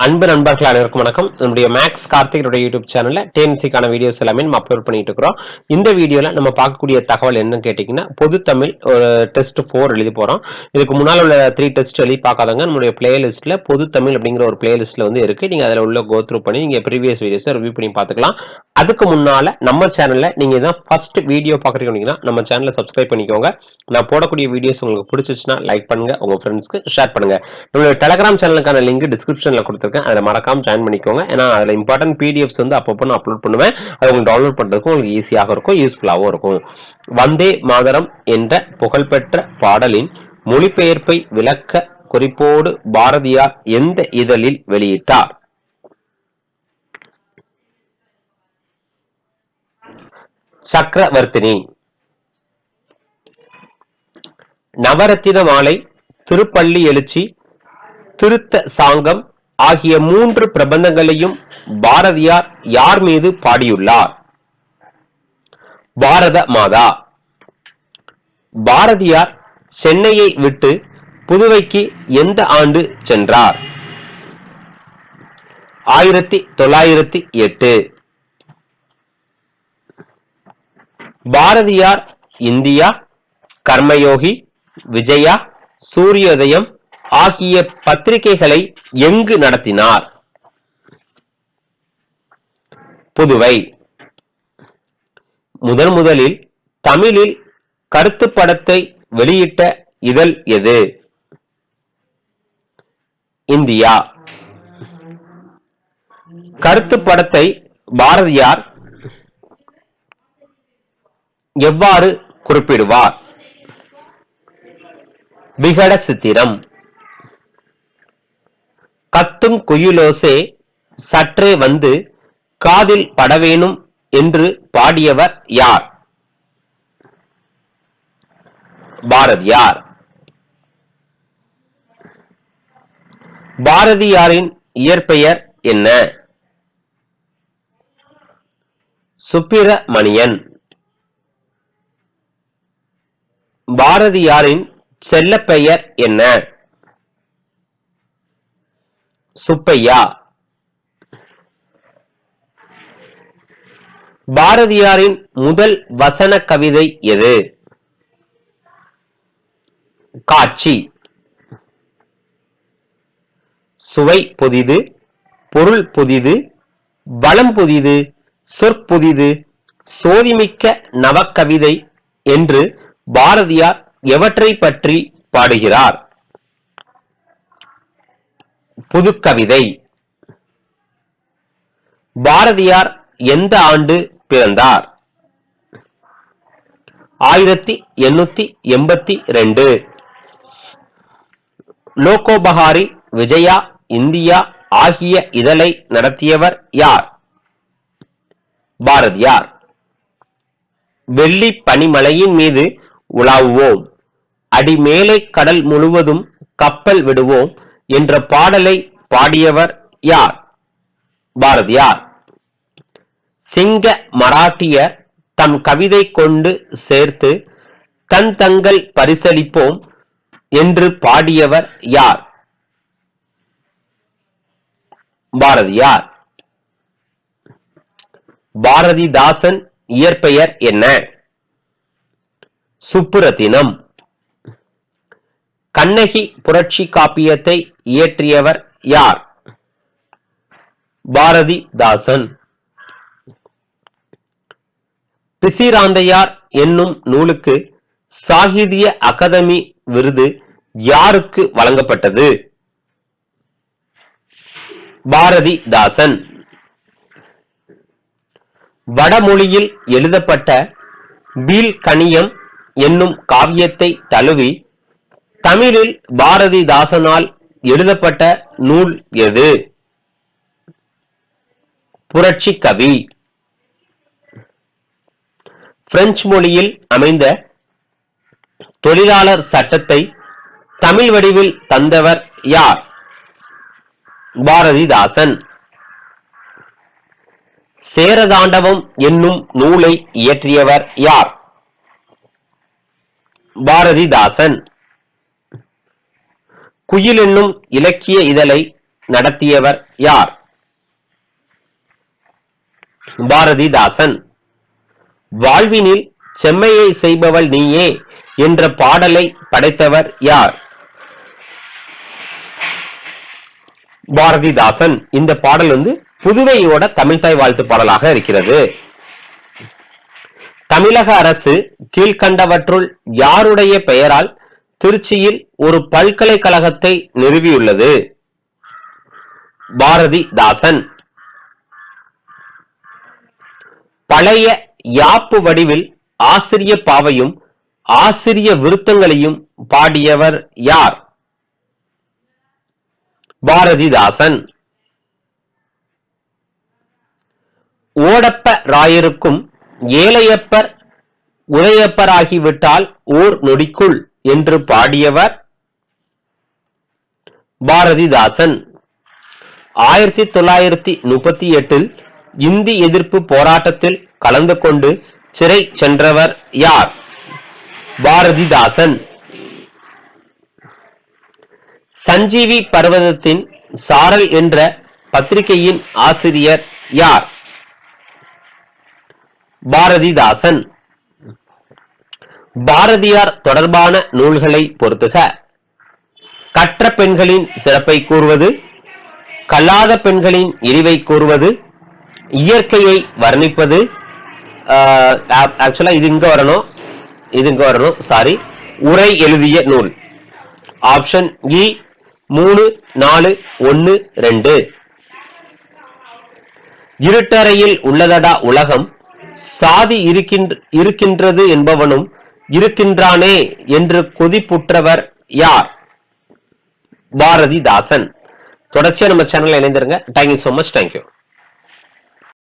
அன்பு நண்பர்கள் அனைவருக்கும் வணக்கம். நம்முடைய மேக்ஸ் கார்த்திகோட யூடியூப் சேனல்ல டிஎன்சிக்கான வீடியோஸ் எல்லாமே நம்ம அப்லோட் பண்ணிட்டு இருக்கிறோம். இந்த வீடியோல நம்ம பார்க்கக்கூடிய தகவல் என்னன்னு கேட்டீங்கன்னா, பொது தமிழ் ஒரு டெஸ்ட் 4 எழுதி போறோம். இதுக்கு முன்னால உள்ள 3 டெஸ்ட் எழுதி பார்க்காதவங்க நம்மளுடைய பிளேலிஸ்ட்ல பொது தமிழ் அப்படிங்கிற ஒரு பிளேலிஸ்ட்ல வந்து இருக்கு. நீங்க அதுல உள்ள கோ த்ரூ பண்ணி நீங்க ப்ரீவியஸ் வீடியோஸை ரிவ்யூ பண்ணி பார்த்துக்கலாம். அதுக்கு முன்னால நம்ம சேனல்ல நீங்க இதான் ஃபர்ஸ்ட் வீடியோ பார்க்குறீங்கன்னா நம்ம சேனலை சப்ஸ்கிரைப் பண்ணிக்கோங்க. நான் போடக்கூடிய வீடியோஸ் உங்களுக்கு பிடிச்சிச்சுன்னா லைக் பண்ணுங்க, உங்க ஃப்ரெண்ட்ஸ்க்கு ஷேர் பண்ணுங்க. நம்மளோட டெலிகிராம் சேனலுக்கான லிங்க் டிஸ்கிரிப்ஷன்ல கொடுத்துருக்கேன், அதை மறக்காம ஜாயின் பண்ணிக்கோங்க. ஏன்னா அதுல இம்பார்ட்டன்ட் பிடிஎஃப்ஸ் வந்து அப்பப்போ நான் அப்லோட் பண்ணுவேன். அது உங்களுக்கு டவுன்லோட் பண்றதுக்கும் உங்களுக்கு ஈஸியாக இருக்கும், யூஸ்ஃபுல்லாகவும் இருக்கும். வந்தே மாதரம் என்ற புகழ்பெற்ற பாடலின் மொழிபெயர்ப்பை விளக்க குறிப்போடு பாரதியார் எந்த இதழில் வெளியிட்டார்? சக்கரவர்த்தினி. நவரத்தின மாலை, திருப்பள்ளி எழுச்சி, திருத்த சாங்கம் ஆகிய 3 பிரபந்தங்களையும் பாரதியார் யார் மீது பாடியுள்ளார்? பாரத மாதா. பாரதியார் சென்னையை விட்டு புதுவைக்கு எந்த ஆண்டு சென்றார்? 1908. பாரதியார் இந்தியா, கர்மயோகி, விஜயா, சூரியோதயம் ஆகிய பத்திரிகைகளை எங்கு நடத்தினார்? புதுவை. முதலில் தமிழில் கருத்து படத்தை வெளியிட்ட இதழ் எது? இந்தியா. கருத்து படத்தை பாரதியார் எவ்வாறு குறிப்பிடுவார்? விகட சித்திரம். கத்தும் குயிலோசே சற்றே வந்து காதில் படவேணும் என்று பாடியவர் யார்? பாரதியார். பாரதியாரின் இயற்பெயர் என்ன? சுப்பிரமணியன். பாரதியாரின் செல்லப்பெயர் என்ன? சுப்பையா. பாரதியாரின் முதல் வசன கவிதை எது? காட்சி. சுவை புதிது, பொருள் புதிது, வளம் புதிது, சொற்புதிது, சோதிமிக்க நவக்கவிதை என்று பாரதியார் எவற்றை பற்றி பாடுகிறார்? புதுக்கவிதை. பாரதியார் எந்த ஆண்டு பிறந்தார்? 1882. லோகோபகாரி, விஜயா, இந்தியா ஆகிய இதழை நடத்தியவர் யார்? பாரதியார். வெள்ளி பனிமலையின் மீது உலாவுவோம், அடிமேலை கடல் முழுவதும் கப்பல் விடுவோம் என்ற பாடலை பாடியவர் யார்? பாரதியார். சிங்க மராட்டியர் தம் கவிதை கொண்டு சேர்த்து தன் தங்கள் பரிசளிப்போம் என்று பாடியவர் யார்? பாரதியார். பாரதிதாசன் இயற்பெயர் என்ன? சுப்புரத்தினம். கண்ணகி புரட்சி காப்பியத்தை இயற்றியவர் யார்? பாரதிதாசன். பிசிராந்தையார் என்னும் நூலுக்கு சாகித்ய அகாதமி விருது யாருக்கு வழங்கப்பட்டது? பாரதிதாசன். வடமொழியில் எழுதப்பட்ட பீல்கணியம் என்னும் காவியத்தை தழுவி தமிழில் பாரதிதாசனால் எழுதப்பட்ட நூல் எது? புரட்சி கவி. பிரெஞ்சு மொழியில் அமைந்த தொழிலாளர் சட்டத்தை தமிழ் வடிவில் தந்தவர் யார்? பாரதிதாசன். சேரதாண்டவம் என்னும் நூலை இயற்றியவர் யார்? பாரதிதாசன். குயில் என்னும் இலக்கிய இதழை நடத்தியவர் யார்? பாரதிதாசன். வாழ்வினில் செம்மையை செய்பவள் நீயே என்ற பாடலை படைத்தவர் யார்? பாரதிதாசன். இந்த பாடல் புதுவையோட தமிழ்தாய் வாழ்த்து பாடலாக இருக்கிறது. தமிழக அரசு கீழ்கண்டவற்றுள் யாருடைய பெயரால் திருச்சியில் ஒரு பல்கலைக்கழகத்தை நிறுவியுள்ளது? பாரதிதாசன். பழைய யாப்பு வடிவில் ஆசிரிய பாவையும் ஆசிரிய விருத்தங்களையும் பாடியவர் யார்? பாரதிதாசன். ஓடப்ப ராயருக்கும் ஏழையப்பர் உடையப்பராகிவிட்டால் ஓர் நொடிக்குள் என்று பாடியவர் பாரதிதாசன். 1938 இந்தி எதிர்ப்பு போராட்டத்தில் கலந்து கொண்டு சிறை சென்றவர் யார்? பாரதிதாசன். சஞ்சீவி பர்வதத்தின் சாரல் என்ற பத்திரிகையின் ஆசிரியர் யார்? பாரதிதாசன். பாரதியார் தொடர்பான நூல்களை பொறுத்துக. கற்ற பெண்களின் சிறப்பை கூறுவது, கல்லாத பெண்களின் இழிவை கூறுவது, இயற்கையை வர்ணிப்பது. ஆக்சுவலா இது இங்க வரணும் சாரி. உரை எழுதிய நூல். ஆப்ஷன் இ 3, 4, 1, 2. இருட்டறையில் உள்ளதடா உலகம், சாதி இருக்கின்றது என்பவனும் இருக்கின்றானே என்று கொதிப்புற்றவர் யார்? பாரதிதாசன். தொடர்ச்சியா நம்ம சேனல்ல இணைந்திருங்க. Thank you so much. தேங்க்யூ.